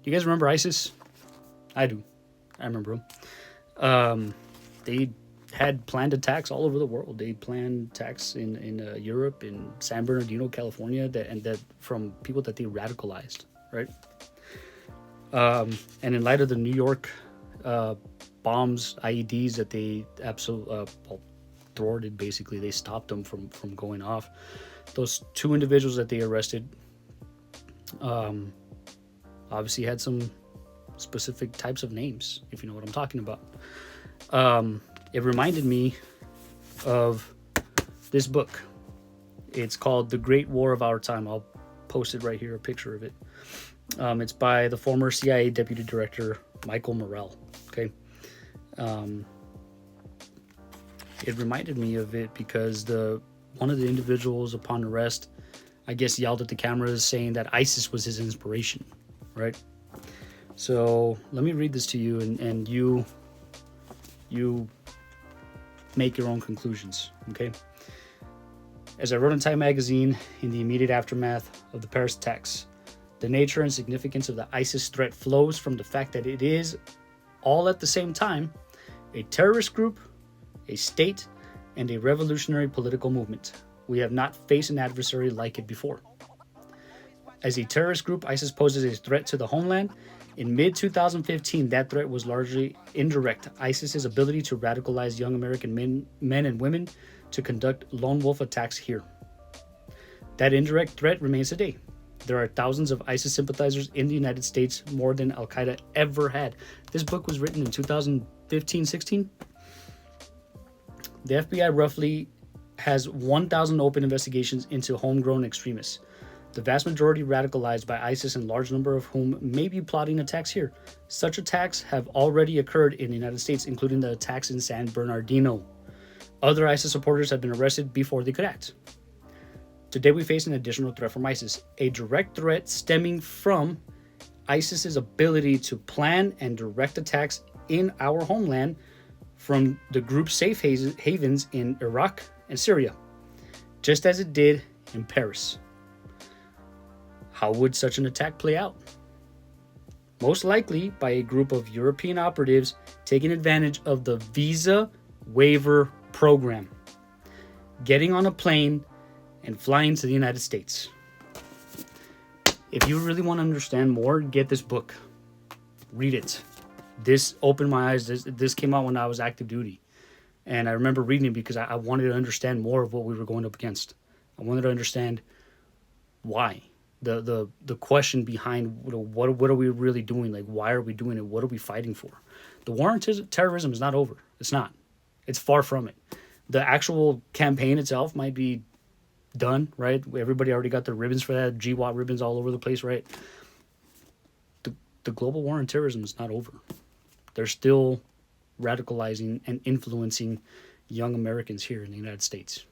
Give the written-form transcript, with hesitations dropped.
You guys remember ISIS? I do. I remember them. They had planned attacks all over the world. They planned attacks in Europe, in San Bernardino, California, that from people that they radicalized, right? And in light of the New York bombs, IEDs that they absolutely thwarted, basically, they stopped them from going off. Those two individuals that they arrested obviously had some specific types of names, if you know what I'm talking about. It reminded me of this book. It's called The Great War of Our Time. I'll post it right here, a picture of it. It's by the former CIA Deputy Director, Michael Morrell. Okay. It reminded me of it because one of the individuals upon arrest, I guess, yelled at the cameras saying that ISIS was his inspiration, right? So let me read this to you, and you make your own conclusions, okay? As I wrote in Time magazine in the immediate aftermath of the Paris attacks, the nature and significance of the ISIS threat flows from the fact that it is, all at the same time, a terrorist group, a state, and a revolutionary political movement. We have not faced an adversary like it before. As a terrorist group, ISIS poses a threat to the homeland. In mid-2015, that threat was largely indirect. ISIS's ability to radicalize young American men and women to conduct lone wolf attacks here. That indirect threat remains today. There are thousands of ISIS sympathizers in the United States, more than Al-Qaeda ever had. This book was written in 2015-16. The FBI roughly has 1,000 open investigations into homegrown extremists. The vast majority radicalized by ISIS, and large number of whom may be plotting attacks here. Such attacks have already occurred in the United States, including the attacks in San Bernardino. Other ISIS supporters have been arrested before they could act. Today we face an additional threat from ISIS, a direct threat stemming from ISIS's ability to plan and direct attacks in our homeland from the group's safe havens in Iraq and Syria, just as it did in Paris. How would such an attack play out? Most likely by a group of European operatives taking advantage of the visa waiver program, getting on a plane and flying to the United States. If you really want to understand more, get this book. Read it. This opened my eyes. This came out when I was active duty. And I remember reading it because I wanted to understand more of what we were going up against. I wanted to understand why. The question behind what are we really doing? Like, why are we doing it? What are we fighting for? The war on terrorism is not over. It's not. It's far from it. The actual campaign itself might be done, right? Everybody already got their ribbons for that. GWAT ribbons all over the place, right? The global war on terrorism is not over. They're still radicalizing and influencing young Americans here in the United States.